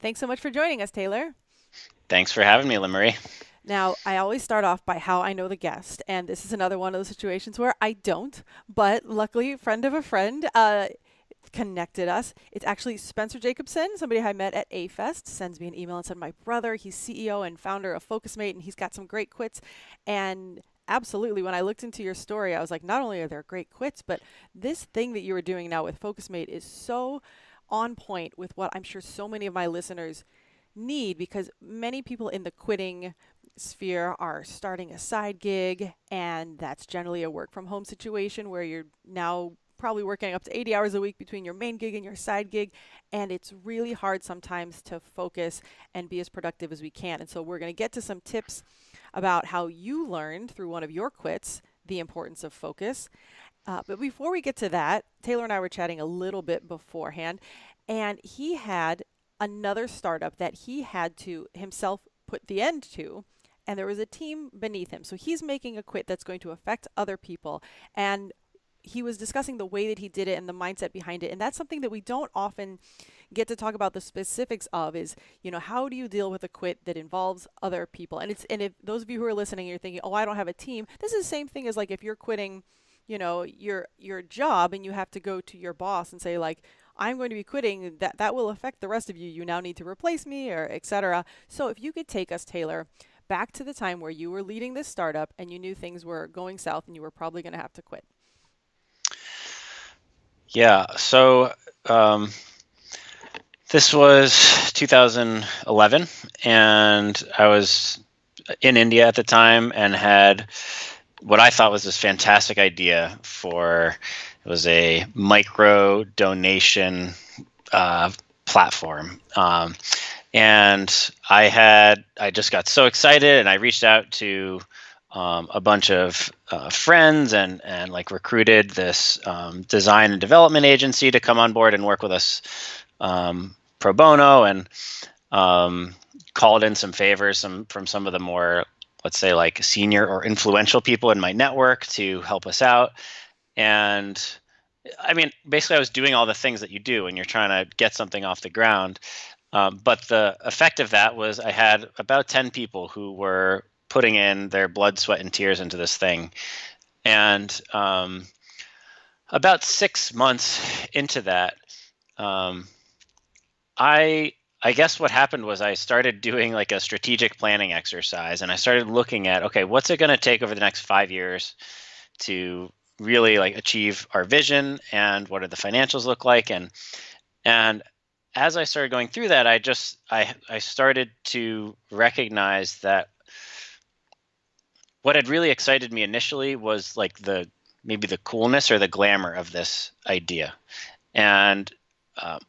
Thanks so much for joining us, Taylor. Thanks for having me, Lynn Marie. Now, I always start off by how I know the guest, and this is another one of those situations where I don't, but luckily, a friend of a friend connected us. It's actually Spencer Jacobson, somebody I met at A-Fest, sends me an email and said, my brother, he's CEO and founder of Focusmate, and he's got some great quits. And absolutely, when I looked into your story, I was like, not only are there great quits, but this thing that you are doing now with Focusmate is so on point with what I'm sure so many of my listeners need because many people in the quitting sphere are starting a side gig, and that's generally a work from home situation where you're now probably working up to 80 hours a week between your main gig and your side gig, and it's really hard sometimes to focus and be as productive as we can. And so we're going to get to some tips about how you learned through one of your quits the importance of focus. But before we get to that, Taylor and I were chatting a little bit beforehand, and he had another startup that he had to himself put the end to, and there was a team beneath him. So he's making a quit that's going to affect other people. And he was discussing the way that he did it and the mindset behind it. And that's something that we don't often get to talk about the specifics of is, how do you deal with a quit that involves other people? And if those of you who are listening, you're thinking, oh, I don't have a team. This is the same thing as like if you're quitting, your job and you have to go to your boss and say like, I'm going to be quitting, that will affect the rest of you. You now need to replace me or etc. So if you could take us, Taylor, back to the time where you were leading this startup and you knew things were going south and you were probably going to have to quit. Yeah, so um, this was 2011, and I was in India at the time and had what I thought was this fantastic idea for it was a micro donation uh, platform. And I just got so excited and I reached out to a bunch of friends and like recruited this design and development agency to come on board and work with us pro bono and um, called in some favors from some of the more, let's say, like senior or influential people in my network to help us out. And I mean, basically, I was doing all the things that you do when you're trying to get something off the ground. But the effect of that was I had about 10 people who were putting in their blood, sweat, and tears into this thing. And about 6 months into that, um, I I guess what happened was I started doing like a strategic planning exercise, and I started looking at, okay, what's it going to take over the next 5 years to really like achieve our vision, and what do the financials look like, and as I started going through that, I started to recognize that what had really excited me initially was like the maybe the coolness or the glamour of this idea, and um,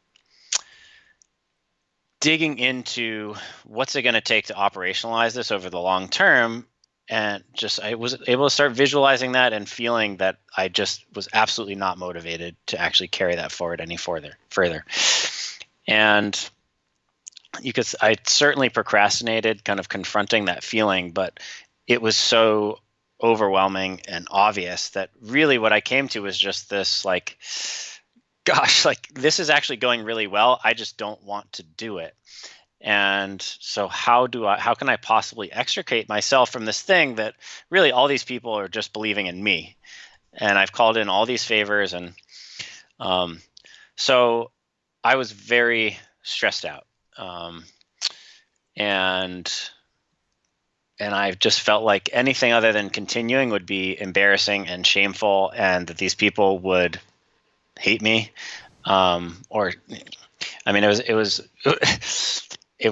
digging into what's it going to take to operationalize this over the long term. And just I was able to start visualizing that and feeling that I just was absolutely not motivated to actually carry that forward any further. And I certainly procrastinated kind of confronting that feeling, but it was so overwhelming and obvious that really what I came to was just this like, gosh, like this is actually going really well. I just don't want to do it. And so how can I possibly extricate myself from this thing that really all these people are just believing in me? And I've called in all these favors. And um, so I was very stressed out. Um, and I just felt like anything other than continuing would be embarrassing and shameful, and that these people would hate me. Or, I mean, it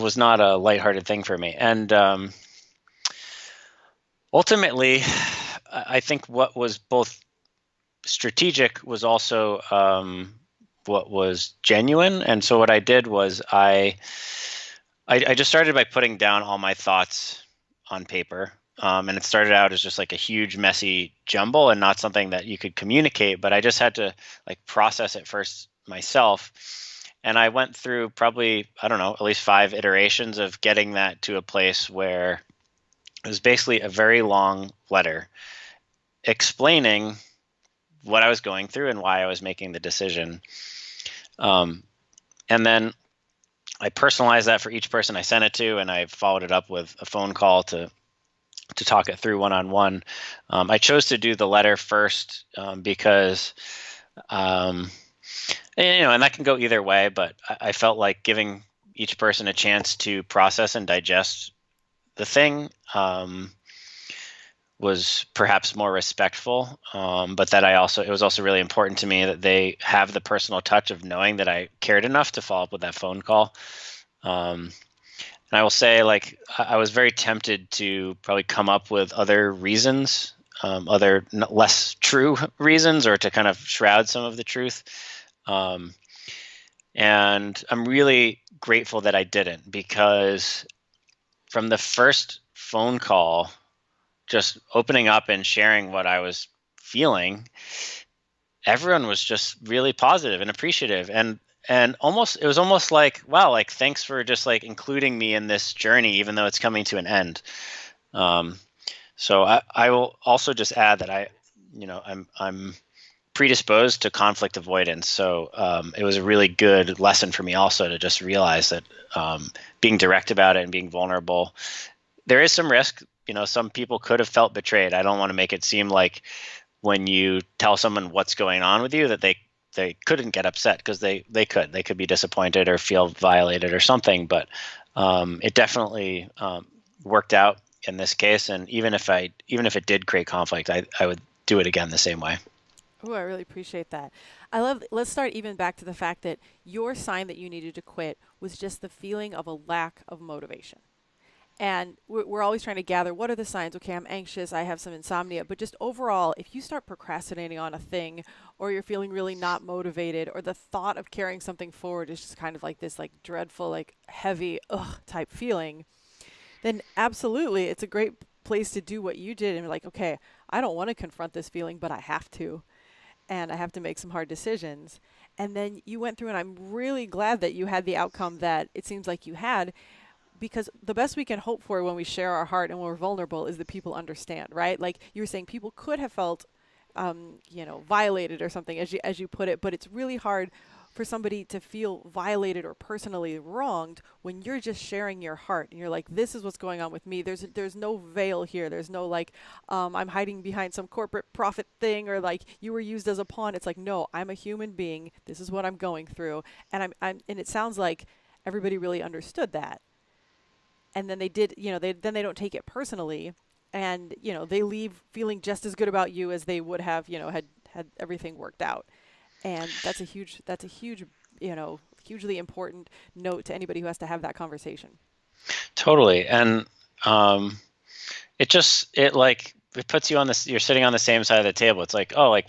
was not a lighthearted thing for me. And ultimately, I think what was both strategic was also what was genuine. And so what I did was I just started by putting down all my thoughts on paper. And it started out as just like a huge, messy jumble and not something that you could communicate, but I just had to like process it first myself. And I went through probably, I don't know, at least 5 iterations of getting that to a place where it was basically a very long letter explaining what I was going through and why I was making the decision. Um, and then I personalized that for each person I sent it to, and I followed it up with a phone call to talk it through one-on-one. I chose to do the letter first because, and, and that can go either way, but I felt like giving each person a chance to process and digest the thing was perhaps more respectful, but that it was also really important to me that they have the personal touch of knowing that I cared enough to follow up with that phone call. And I will say, like, I was very tempted to probably come up with other reasons, other less true reasons, or to kind of shroud some of the truth. And I'm really grateful that I didn't, because from the first phone call, just opening up and sharing what I was feeling, everyone was just really positive and appreciative, and it was almost like, wow, like, thanks for just like including me in this journey, even though it's coming to an end. So I will also just add that I'm predisposed to conflict avoidance. So it was a really good lesson for me also to just realize that being direct about it and being vulnerable, there is some risk. Some people could have felt betrayed. I don't want to make it seem like when you tell someone what's going on with you that they couldn't get upset, because they could be disappointed or feel violated or something. But it definitely worked out in this case. And even if it did create conflict, I would do it again the same way. Oh, I really appreciate that. Let's start even back to the fact that your sign that you needed to quit was just the feeling of a lack of motivation. And we're always trying to gather what are the signs. Okay, I'm anxious, I have some insomnia, but just overall, if you start procrastinating on a thing, or you're feeling really not motivated, or the thought of carrying something forward is just kind of like this like dreadful, like heavy ugh type feeling, then absolutely it's a great place to do what you did and be like, okay, I don't want to confront this feeling, but I have to, and I have to make some hard decisions. And then you went through, and I'm really glad that you had the outcome that it seems like you had, because the best we can hope for when we share our heart and when we're vulnerable is that people understand, right? Like you were saying, people could have felt, violated or something, as you put it, but it's really hard for somebody to feel violated or personally wronged when you're just sharing your heart and you're like, this is what's going on with me. There's no veil here. There's no like, I'm hiding behind some corporate profit thing, or like you were used as a pawn. It's like, no, I'm a human being. This is what I'm going through, and and it sounds like everybody really understood that, and then they did, they don't take it personally, and they leave feeling just as good about you as they would have, had everything worked out. And that's a huge, hugely important note to anybody who has to have that conversation. Totally. And it puts you on this, you're sitting on the same side of the table. It's like, oh, like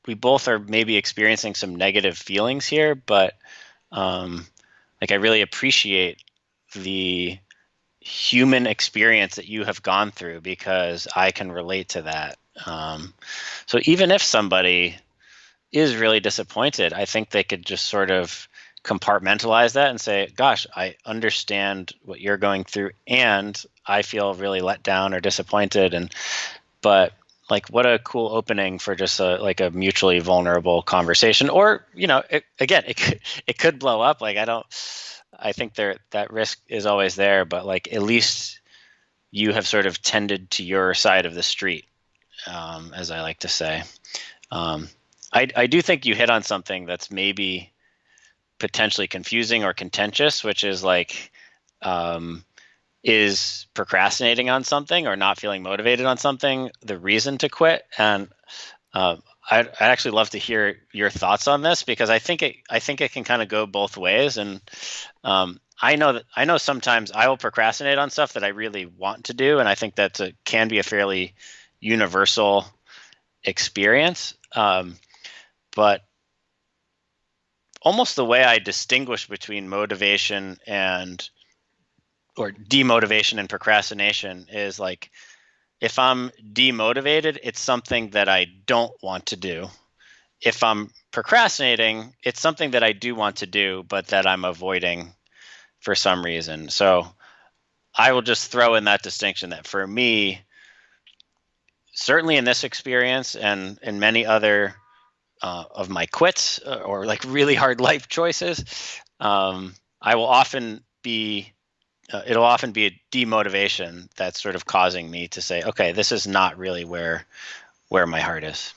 we both are maybe experiencing some negative feelings here, but like, I really appreciate the human experience that you have gone through, because I can relate to that. So even if somebody is really disappointed, I think they could just sort of compartmentalize that and say, gosh, I understand what you're going through, and I feel really let down or disappointed. But like, what a cool opening for just a mutually vulnerable conversation. Or, it could blow up. Like, I think that risk is always there, but like, at least you have sort of tended to your side of the street, as I like to say. I do think you hit on something that's maybe potentially confusing or contentious, which is like, is procrastinating on something or not feeling motivated on something the reason to quit? And I'd actually love to hear your thoughts on this, because I think it can kind of go both ways. And I know sometimes I will procrastinate on stuff that I really want to do, and I think that can be a fairly universal experience. But almost the way I distinguish between motivation or demotivation and procrastination is like, if I'm demotivated, it's something that I don't want to do. If I'm procrastinating, it's something that I do want to do, but that I'm avoiding for some reason. So I will just throw in that distinction that for me, certainly in this experience and in many other of my quits or like really hard life choices, I will often be it'll often be a demotivation that's sort of causing me to say, okay, this is not really where my heart is.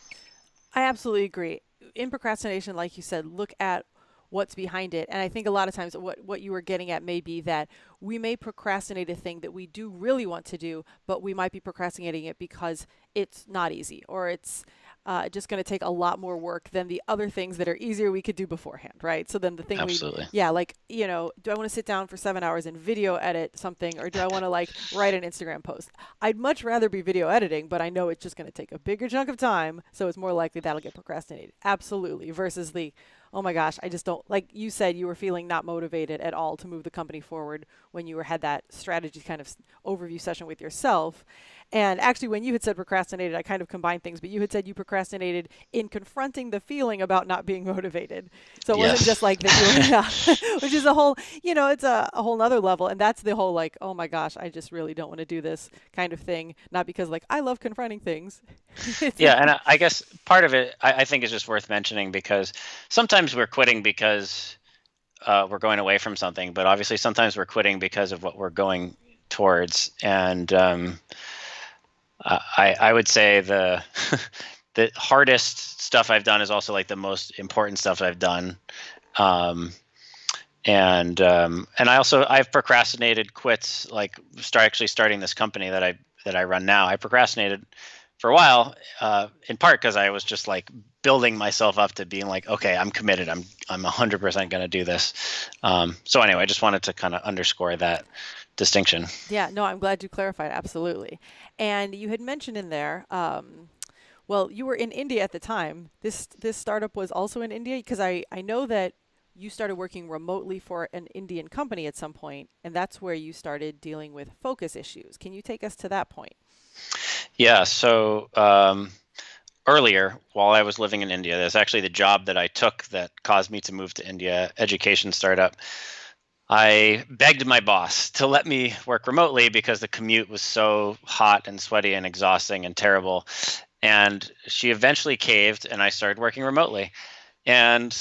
I absolutely agree. In procrastination, like you said, look at what's behind it. And I think a lot of times what you were getting at may be that we may procrastinate a thing that we do really want to do, but we might be procrastinating it because it's not easy or it's just going to take a lot more work than the other things that are easier we could do beforehand, right? So then the thing Absolutely. yeah, like, do I want to sit down for 7 hours and video edit something or do I want to like write an Instagram post? I'd much rather be video editing, but I know it's just going to take a bigger chunk of time. So it's more likely that'll get procrastinated. Absolutely. Versus the, oh my gosh, I just don't, like you said, you were feeling not motivated at all to move the company forward when you had that strategy kind of overview session with yourself. And actually, when you had said procrastinated, I kind of combined things, but you had said you procrastinated in confronting the feeling about not being motivated. So it wasn't just Yes. like that you were, yeah, which is a whole, it's a whole nother level. And that's the whole like, oh my gosh, I just really don't want to do this kind of thing. Not because like I love confronting things. Yeah, and I guess part of it I think is just worth mentioning because sometimes we're quitting because we're going away from something, but obviously sometimes we're quitting because of what we're going towards. And I would say the the hardest stuff I've done is also like the most important stuff I've done. Um, and I've procrastinated quits, like actually starting this company that I run now. I procrastinated for a while, in part because I was just like building myself up to being like, okay, I'm committed. I'm 100% going to do this. So anyway, I just wanted to kind of underscore that distinction. Yeah, no, I'm glad you clarified. Absolutely. And you had mentioned in there, well, you were in India at the time. This startup was also in India because I know that you started working remotely for an Indian company at some point, and that's where you started dealing with focus issues. Can you take us to that point? Yeah. So earlier, while I was living in India, that's actually the job that I took that caused me to move to India, education startup. I begged my boss to let me work remotely because the commute was so hot and sweaty and exhausting and terrible. And she eventually caved and I started working remotely. And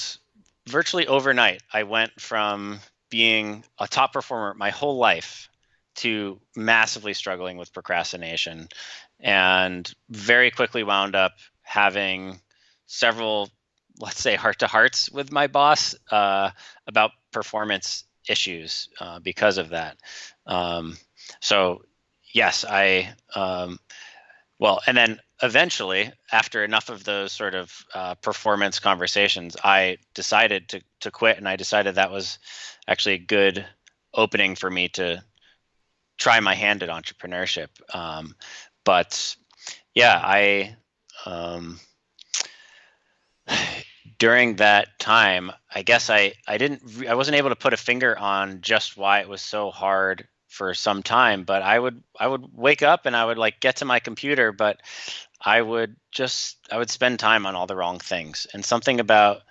virtually overnight, I went from being a top performer my whole life to massively struggling with procrastination and very quickly wound up having several, let's say, heart to hearts with my boss about performance issues because of that. Um, so, yes, and then eventually, after enough of those sort of performance conversations, I decided to quit, and I decided that was actually a good opening for me to try my hand at entrepreneurship. But yeah, um, during that time, I guess I wasn't able to put a finger on just why it was so hard for some time, but I would wake up and I would like get to my computer, but I would spend time on all the wrong things. And something about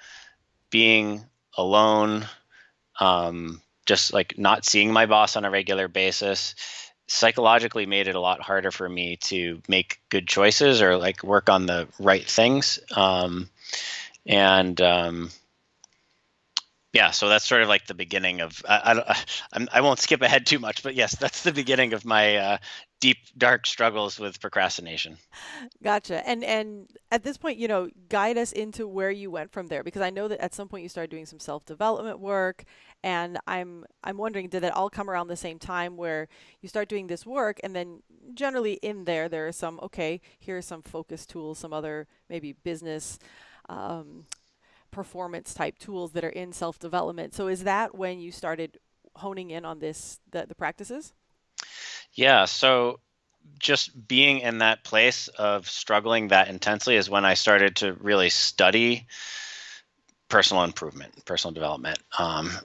being alone, just like not seeing my boss on a regular basis, psychologically made it a lot harder for me to make good choices or like work on the right things. And Yeah, so that's sort of like the beginning of I won't skip ahead too much, but yes, that's the beginning of my deep dark struggles with procrastination. Gotcha. And at this point, guide us into where you went from there because I know that at some point you started doing some self-development work and I'm wondering did that all come around the same time where you start doing this work and then generally in there are some okay, here are some focus tools, some other maybe business um, performance type tools that are in self-development. So is that when you started honing in on the practices? Yeah, so just being in that place of struggling that intensely is when I started to really study personal improvement, personal development,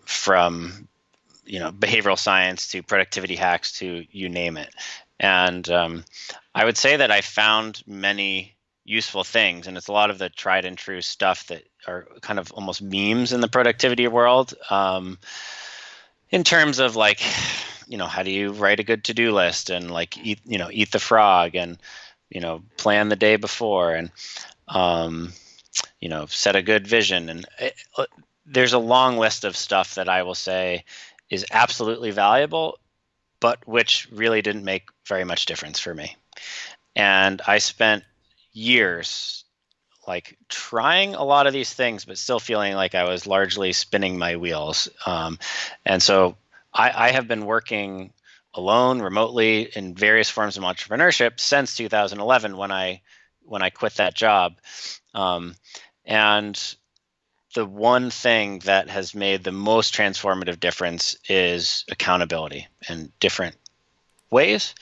from behavioral science to productivity hacks to you name it. And I would say that I found many useful things, and it's a lot of the tried and true stuff that are kind of almost memes in the productivity world. In terms of like, how do you write a good to-do list and like eat the frog and plan the day before and um, set a good vision and there's a long list of stuff that I will say is absolutely valuable, but which really didn't make very much difference for me. And I spent years like trying a lot of these things, but still feeling like I was largely spinning my wheels. And so I have been working alone, remotely, in various forms of entrepreneurship since 2011 when I quit that job. And the one thing that has made the most transformative difference is accountability in different ways.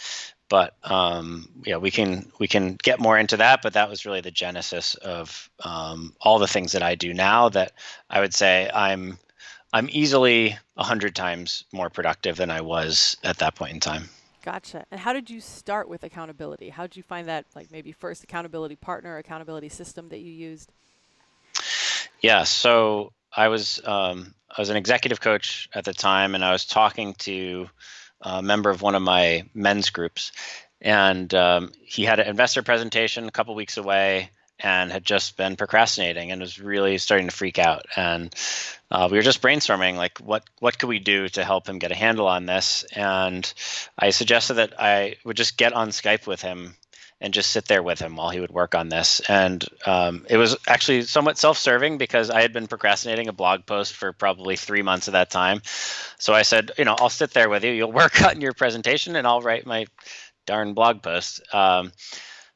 But yeah, we can get more into that. But that was really the genesis of all the things that I do now. That I would say I'm easily 100 times more productive than I was at that point in time. Gotcha. And how did you start with accountability? How did you find that, like maybe first accountability partner, accountability system that you used? Yeah, so I was an executive coach at the time, and I was talking to a member of one of my men's groups, and he had an investor presentation a couple weeks away, and had just been procrastinating and was really starting to freak out. And we were just brainstorming, like what could we do to help him get a handle on this. And I suggested that I would just get on Skype with him and just sit there with him while he would work on this. And it was actually somewhat self-serving because I had been procrastinating a blog post for probably 3 months at that time. So I said, I'll sit there with you. You'll work on your presentation and I'll write my darn blog post.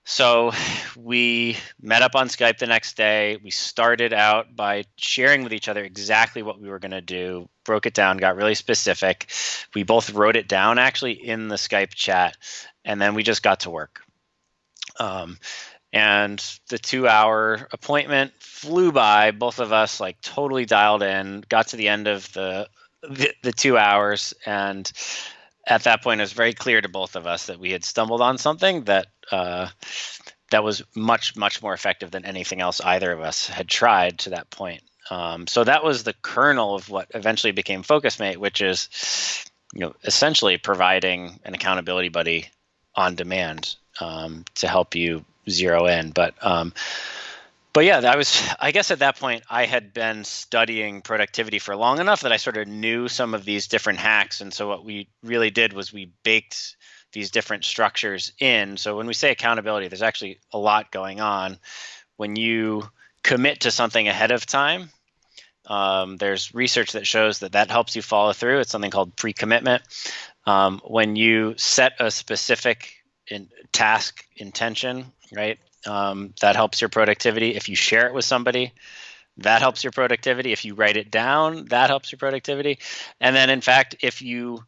So we met up on Skype the next day. We started out by sharing with each other exactly what we were going to do, broke it down, got really specific. We both wrote it down actually in the Skype chat, and then we just got to work. And the 2-hour appointment flew by, both of us like totally dialed in, got to the end of the 2 hours. And at that point, it was very clear to both of us that we had stumbled on something that was much, much more effective than anything else either of us had tried to that point. So that was the kernel of what eventually became Focusmate, which is, essentially providing an accountability buddy on demand to help you zero in. But yeah, I guess at that point I had been studying productivity for long enough that I sort of knew some of these different hacks. And so what we really did was we baked these different structures in. So when we say accountability, there's actually a lot going on. When you commit to something ahead of time, there's research that shows that helps you follow through. It's something called pre-commitment. When you set a specific task intention, right? That helps your productivity. If you share it with somebody, that helps your productivity. If you write it down, that helps your productivity. And then in fact, if you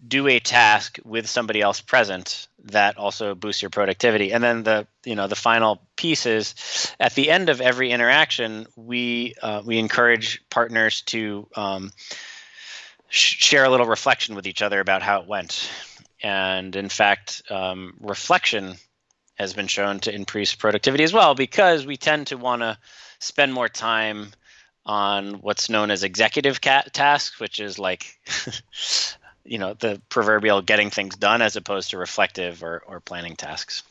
do a task with somebody else present, that also boosts your productivity. And then the final piece is at the end of every interaction, we encourage partners to share a little reflection with each other about how it went. And in fact, reflection has been shown to increase productivity as well, because we tend to want to spend more time on what's known as executive tasks, which is like, the proverbial getting things done, as opposed to reflective or planning tasks.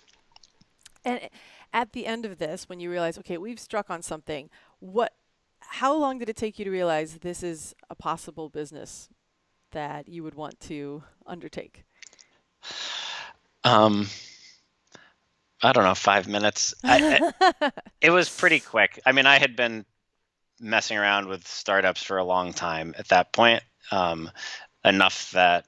And at the end of this, when you realize, okay, we've struck on something, how long did it take you to realize this is a possible business that you would want to undertake? I don't know, 5 minutes. It was pretty quick. I mean, I had been messing around with startups for a long time at that point, enough that,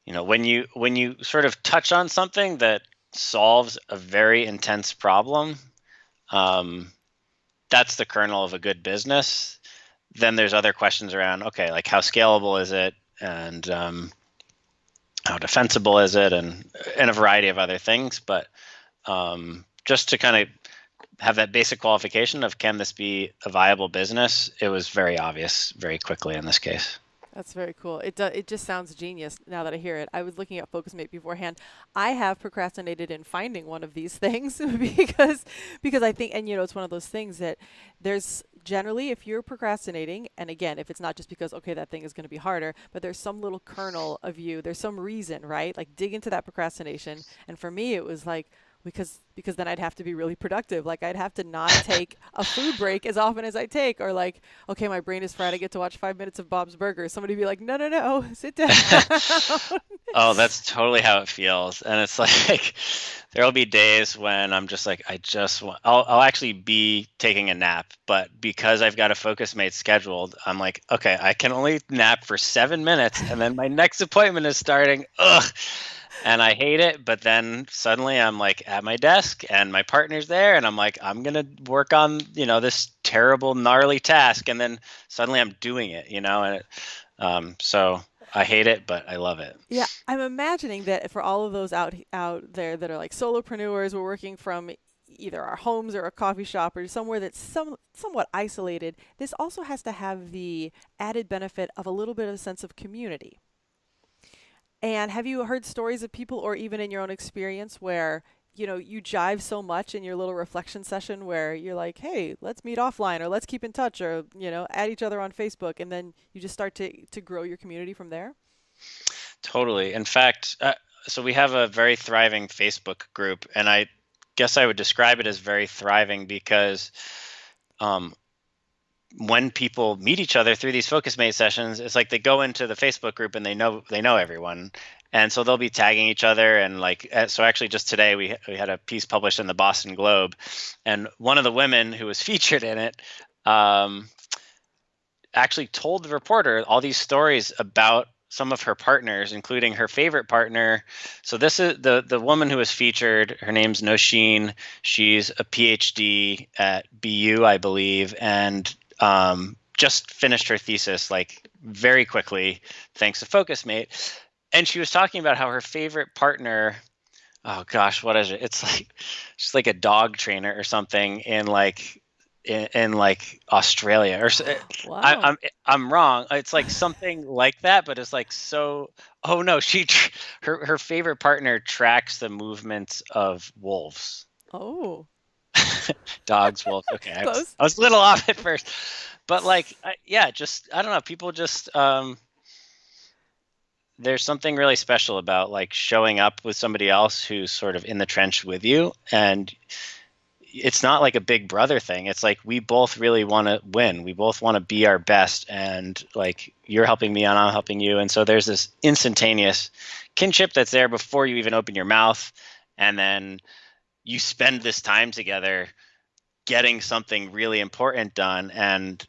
when you sort of touch on something that solves a very intense problem, that's the kernel of a good business. Then there's other questions around, okay, like how scalable is it? And how defensible is it, and a variety of other things. But just to kind of have that basic qualification of, can this be a viable business? It was very obvious very quickly in this case. That's very cool. It just sounds genius now that I hear it. I was looking at Focusmate beforehand. I have procrastinated in finding one of these things because I think, and it's one of those things that there's generally, if you're procrastinating, and again, if it's not just because, okay, that thing is going to be harder, but there's some little kernel of you, there's some reason, right? Like dig into that procrastination. And for me, it was like, because then I'd have to be really productive. Like I'd have to not take a food break as often as I take, or like, okay, my brain is fried. I get to watch 5 minutes of Bob's Burgers. Somebody be like, no, no, no, sit down. Oh, that's totally how it feels. And it's like there'll be days when I'm just like, I just want, I'll actually be taking a nap, but because I've got a Focusmate scheduled, I'm like, okay, I can only nap for 7 minutes and then my next appointment is starting. Ugh. And I hate it, but then suddenly I'm like at my desk and my partner's there and I'm like, I'm going to work on, this terrible, gnarly task. And then suddenly I'm doing it, and so I hate it, but I love it. Yeah, I'm imagining that for all of those out there that are like solopreneurs, we're working from either our homes or a coffee shop or somewhere that's somewhat isolated. This also has to have the added benefit of a little bit of a sense of community. And have you heard stories of people, or even in your own experience, where you jive so much in your little reflection session where you're like, hey, let's meet offline, or let's keep in touch, or add each other on Facebook, and then you just start to grow your community from there? Totally. In fact, so we have a very thriving Facebook group, and I guess I would describe it as very thriving because um, when people meet each other through these Focusmate sessions, it's like they go into the Facebook group and they know everyone, and so they'll be tagging each other. And like, so actually, just today we had a piece published in the Boston Globe, and one of the women who was featured in it actually told the reporter all these stories about some of her partners, including her favorite partner. So this is the woman who was featured. Her name's Nosheen. She's a PhD at BU, I believe, and just finished her thesis like very quickly, thanks to Focusmate. And she was talking about how her favorite partner, oh gosh, what is it? It's like she's like a dog trainer or something in like Australia, or Wow. I'm wrong. It's like something like that, but it's like so. Oh no, her favorite partner tracks the movements of wolves, Oh, dogs, wolves. Okay, close. I was a little off at first, but like yeah, just I don't know. People just there's something really special about like showing up with somebody else who's sort of in the trench with you, and it's not like a big brother thing. It's like we both really want to win. We both want to be our best, and like you're helping me and I'm helping you. And so there's this instantaneous kinship that's there before you even open your mouth. And then you spend this time together getting something really important done. And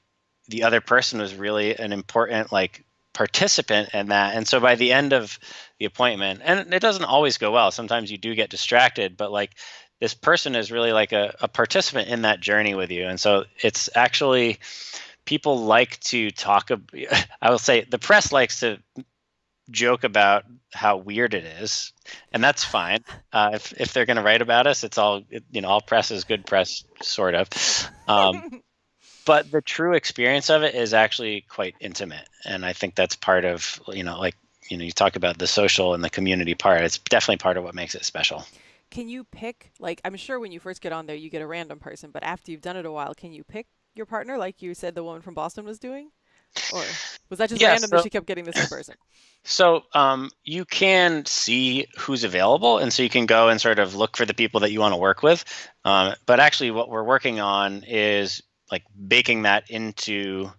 the other person was really an important like participant in that. And so by the end of the appointment, and it doesn't always go well, sometimes you do get distracted, but like this person is really like a participant in that journey with you. And so it's actually, people like to talk, I will say the press likes to joke about how weird it is, and that's fine. If they're going to write about us, it's all, all press is good press, sort of. But the true experience of it is actually quite intimate. And I think that's part of, you talk about the social and the community part. It's definitely part of what makes it special. Can you pick, like, I'm sure when you first get on there, you get a random person, but after you've done it a while, can you pick your partner like you said the woman from Boston was doing? Or was that just Yeah, random that she kept getting the same person? so you can see who's available, and so you can go and sort of look for the people that you want to work with. But actually, what we're working on is like baking that into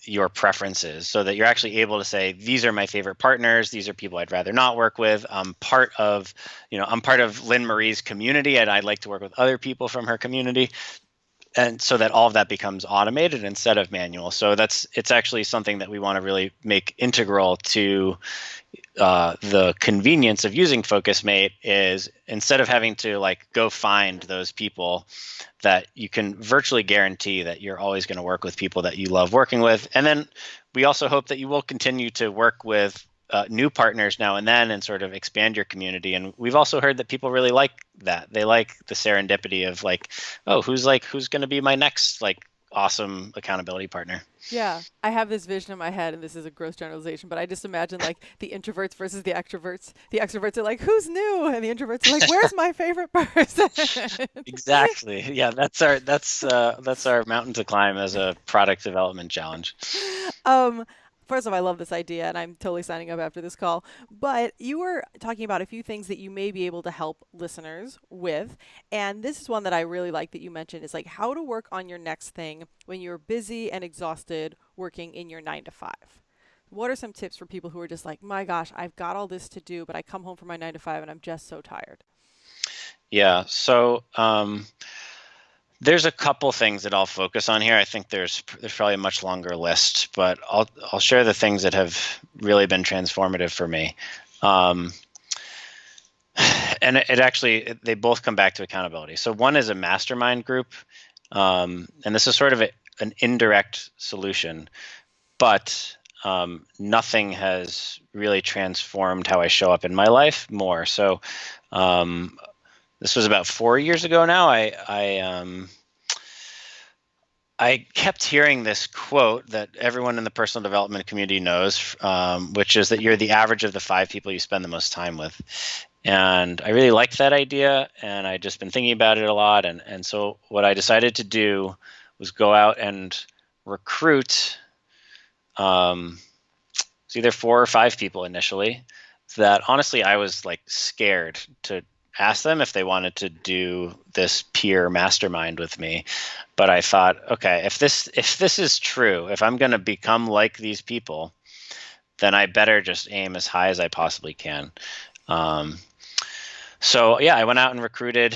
your preferences so that you're actually able to say, these are my favorite partners. These are people I'd rather not work with. I'm part of Lynn Marie's community, and I'd like to work with other people from her community. And so that all of that becomes automated instead of manual. So it's actually something that we want to really make integral to the convenience of using Focusmate, is instead of having to like go find those people, that you can virtually guarantee that you're always going to work with people that you love working with. And then we also hope that you will continue to work with new partners now and then and sort of expand your community. And we've also heard that people really like that. They like the serendipity of like, oh, who's going to be my next like awesome accountability partner. Yeah, I have this vision in my head, and this is a gross generalization, but I just imagine like the introverts versus the extroverts. The extroverts are like, "Who's new?" and the introverts are like, "Where's my favorite person?" Exactly. Yeah, that's our mountain to climb as a product development challenge. um, first of all, I love this idea and I'm totally signing up after this call. But you were talking about a few things that you may be able to help listeners with. And this is one that I really like that you mentioned is like how to work on your next thing when you're busy and exhausted working in your 9 to 5. What are some tips for people who are just like, my gosh, I've got all this to do, but I come home from my 9 to 5 and I'm just so tired? Yeah. So there's a couple things that I'll focus on here. I think there's probably a much longer list, but I'll share the things that have really been transformative for me. Um, and it actually they both come back to accountability. So one is a mastermind group, and this is sort of an indirect solution, but nothing has really transformed how I show up in my life more. So this was about 4 years ago now. I kept hearing this quote that everyone in the personal development community knows, which is that you're the average of the 5 people you spend the most time with. And I really liked that idea, and I'd just been thinking about it a lot. And so what I decided to do was go out and recruit it's either 4 or 5 people initially that honestly I was like scared to ask them if they wanted to do this peer mastermind with me. But I thought, okay, if this is true, if I'm going to become like these people, then I better just aim as high as I possibly can. So yeah, I went out and recruited.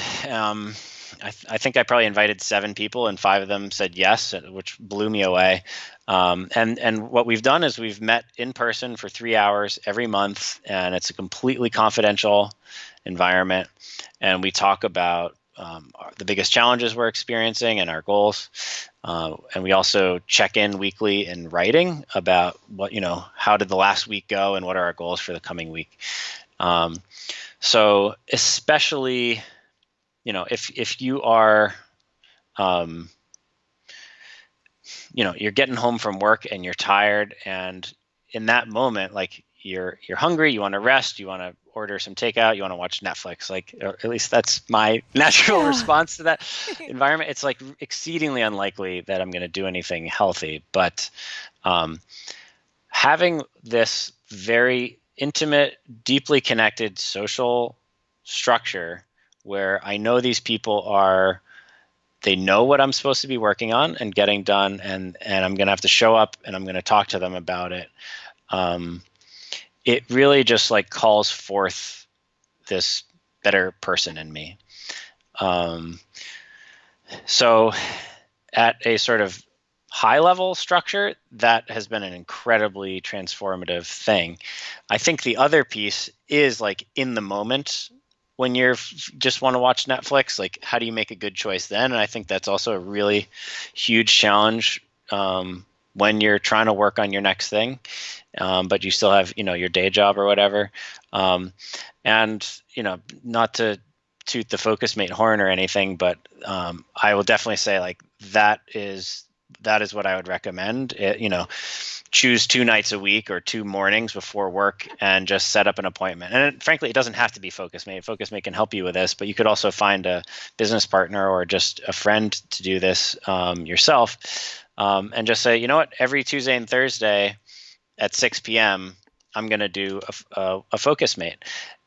I think I probably invited 7 people, and 5 of them said yes, which blew me away. And what we've done is we've met in person for 3 hours every month, and it's a completely confidential environment. And we talk about the biggest challenges we're experiencing and our goals. And we also check in weekly in writing about how did the last week go and what are our goals for the coming week. So especially, if you are, you're getting home from work and you're tired, and in that moment, like you're hungry, you want to rest, you want to order some takeout, you want to watch Netflix, like, or at least that's my natural Yeah. response to that environment. It's like exceedingly unlikely that I'm going to do anything healthy, but having this very intimate, deeply connected social structure where I know these people they know what I'm supposed to be working on and getting done, and I'm going to have to show up and I'm going to talk to them about it. It really just like calls forth this better person in me. So at a sort of high level structure, that has been an incredibly transformative thing. I think the other piece is like in the moment when you're just want to watch Netflix, like how do you make a good choice then? And I think that's also a really huge challenge when you're trying to work on your next thing, but you still have your day job or whatever. And not to toot the Focusmate horn or anything, but I will definitely say like that is what I would recommend. Choose 2 nights a week or 2 mornings before work and just set up an appointment. And frankly, it doesn't have to be Focusmate. Focusmate can help you with this, but you could also find a business partner or just a friend to do this yourself, and just say, you know what, every Tuesday and Thursday at 6 p.m., I'm going to do a Focusmate.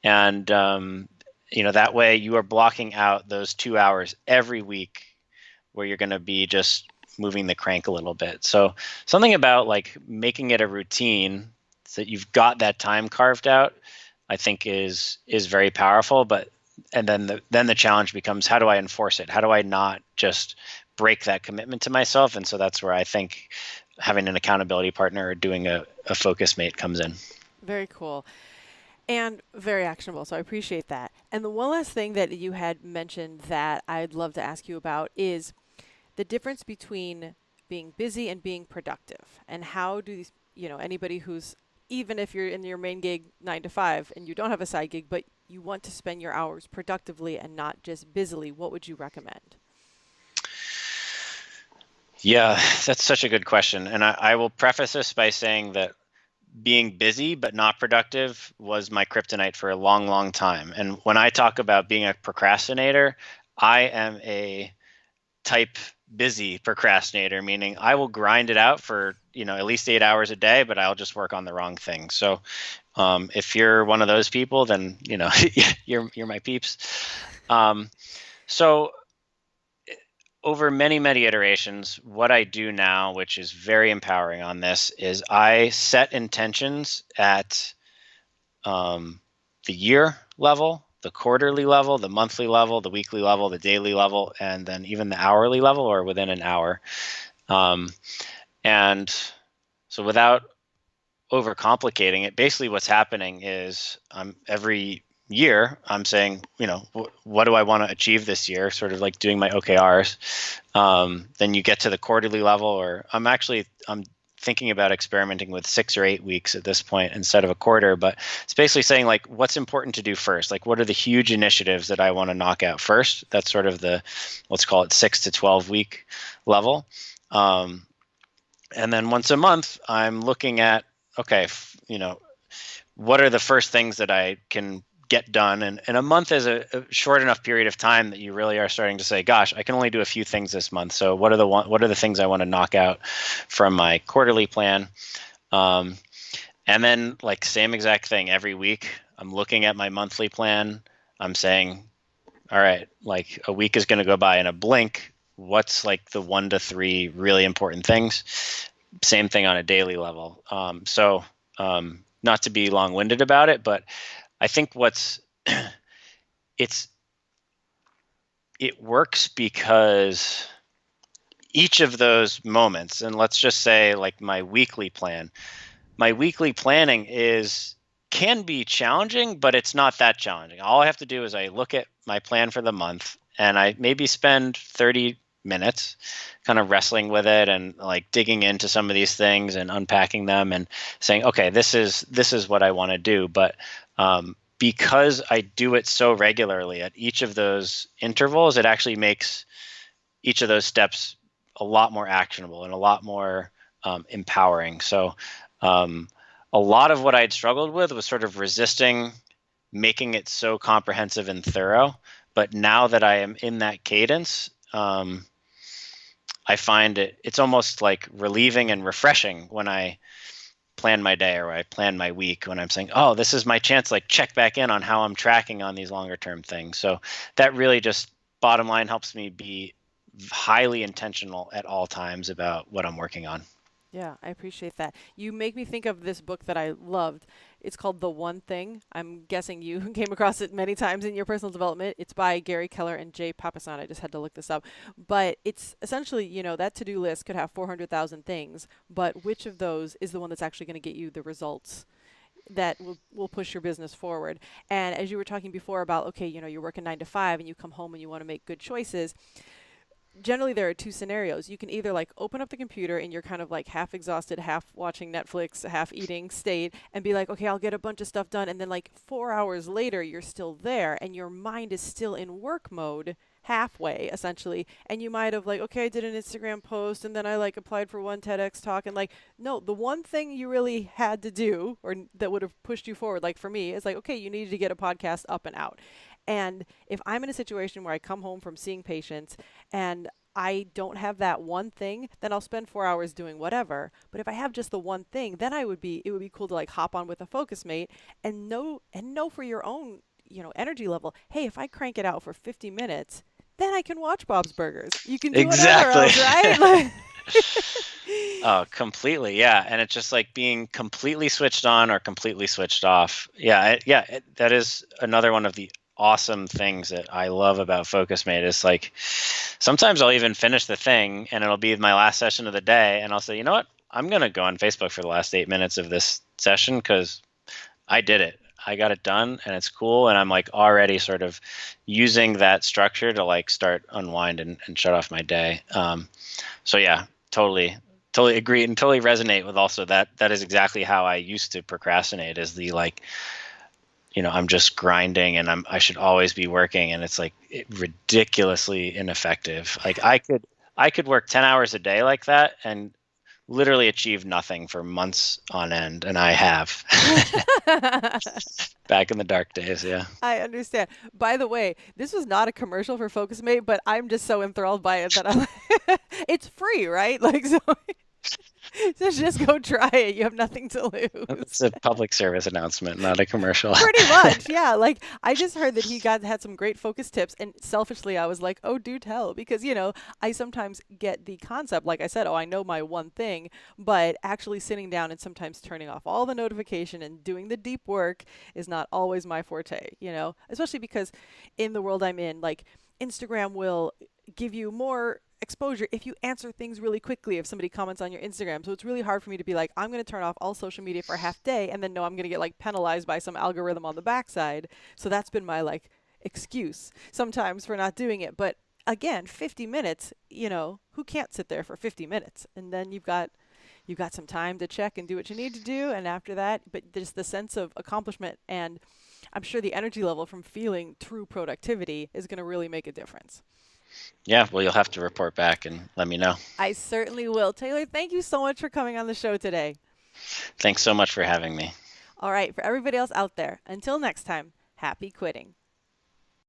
And, that way you are blocking out those 2 hours every week where you're going to be just moving the crank a little bit. So something about like making it a routine so that you've got that time carved out, I think is very powerful. And then the challenge becomes, how do I enforce it? How do I not just break that commitment to myself? And so that's where I think having an accountability partner or doing a Focusmate comes in. Very cool. And very actionable. So I appreciate that. And the one last thing that you had mentioned that I'd love to ask you about is the difference between being busy and being productive. And how do these, anybody who's, even if you're in your main gig 9 to 5 and you don't have a side gig, but you want to spend your hours productively and not just busily, what would you recommend? Yeah, that's such a good question. And I will preface this by saying that being busy but not productive was my kryptonite for a long, long time. And when I talk about being a procrastinator, I am a type busy procrastinator, meaning I will grind it out for, at least 8 hours a day, but I'll just work on the wrong thing. So if you're one of those people, then, you're my peeps. So over many, many iterations, what I do now, which is very empowering on this, is I set intentions at the year level, the quarterly level, the monthly level, the weekly level, the daily level, and then even the hourly level or within an hour. And so without overcomplicating it, basically what's happening is every year I'm saying, what do I want to achieve this year? Sort of like doing my OKRs. Then you get to the quarterly level, or I'm thinking about experimenting with 6 or 8 weeks at this point instead of a quarter, but it's basically saying like what's important to do first. Like what are the huge initiatives that I want to knock out first? That's sort of the, let's call it 6 to 12 week level. And then once a month, I'm looking at, okay, what are the first things that I can get done? And a month is a short enough period of time that you really are starting to say, gosh, I can only do a few things this month. So what are the things I want to knock out from my quarterly plan? And then like same exact thing every week, I'm looking at my monthly plan. I'm saying, all right, like a week is going to go by in a blink. What's like the 1 to 3 really important things? Same thing on a daily level. So not to be long-winded about it, but I think it works because each of those moments, and let's just say like my weekly planning can be challenging, but it's not that challenging. All I have to do is I look at my plan for the month and I maybe spend 30 minutes kind of wrestling with it and like digging into some of these things and unpacking them and saying, okay, this is what I want to do. But because I do it so regularly at each of those intervals, it actually makes each of those steps a lot more actionable and a lot more empowering. So a lot of what I'd struggled with was sort of resisting making it so comprehensive and thorough. But now that I am in that cadence, I find it's almost like relieving and refreshing when I plan my day or I plan my week, when I'm saying, oh, this is my chance, like check back in on how I'm tracking on these longer term things. So that really just bottom line helps me be highly intentional at all times about what I'm working on. Yeah, I appreciate that. You make me think of this book that I loved. It's called The One Thing. I'm guessing you came across it many times in your personal development. It's by Gary Keller and Jay Papasan. I just had to look this up. But it's essentially, that to-do list could have 400,000 things, but which of those is the one that's actually going to get you the results that will push your business forward? And as you were talking before about, okay, you're working 9 to 5 and you come home and you want to make good choices, generally there are two scenarios. You can either like open up the computer and you're kind of like half exhausted, half watching Netflix, half eating state, and be like, okay, I'll get a bunch of stuff done. And then like 4 hours later, you're still there and your mind is still in work mode halfway essentially. And you might have like, okay, I did an Instagram post and then I like applied for one TEDx talk, and like, no, the one thing you really had to do or that would have pushed you forward, like for me, is like, okay, you needed to get a podcast up and out. And if I'm in a situation where I come home from seeing patients and I don't have that one thing, then I'll spend 4 hours doing whatever. But if I have just the one thing, then it would be cool to like hop on with a Focusmate and know for your own, energy level. Hey, if I crank it out for 50 minutes, then I can watch Bob's Burgers. You can do whatever Exactly. else, right? Oh, completely. Yeah. And it's just like being completely switched on or completely switched off. Yeah. That is another one of the awesome things that I love about Focusmate is like sometimes I'll even finish the thing and it'll be my last session of the day. And I'll say, you know what? I'm going to go on Facebook for the last 8 minutes of this session because I did it. I got it done and it's cool. And I'm like already sort of using that structure to like start unwind and shut off my day. So yeah, totally agree and totally resonate with also that is exactly how I used to procrastinate, is the like, I'm just grinding and I should always be working, and it's like ridiculously ineffective. Like I could work 10 hours a day like that and literally achieved nothing for months on end, and I have back in the dark days. Yeah. I understand. By the way, this was not a commercial for Focusmate, but I'm just so enthralled by it that I'm it's free, right? Like so, so just go try it. You have nothing to It's lose. a public service announcement, not a commercial. Pretty much, yeah. Like I just heard that he got had some great focus tips, and selfishly, I was like, "Oh, do tell," because I sometimes get the concept, like I said, "Oh, I know my one thing," but actually sitting down and sometimes turning off all the notification and doing the deep work is not always my forte. Especially because in the world I'm in, like Instagram will give you more exposure if you answer things really quickly if somebody comments on your Instagram. So it's really hard for me to be like, I'm going to turn off all social media for a half day and then know I'm going to get like penalized by some algorithm on the backside. So that's been my like excuse sometimes for not doing it. But again, 50 minutes, who can't sit there for 50 minutes? And then you've got some time to check and do what you need to do, and after that, but just the sense of accomplishment, and I'm sure the energy level from feeling true productivity is going to really make a difference. Yeah, well, you'll have to report back and let me know. I certainly will. Taylor, thank you so much for coming on the show today. Thanks so much for having me. All right, for everybody else out there, until next time, happy quitting.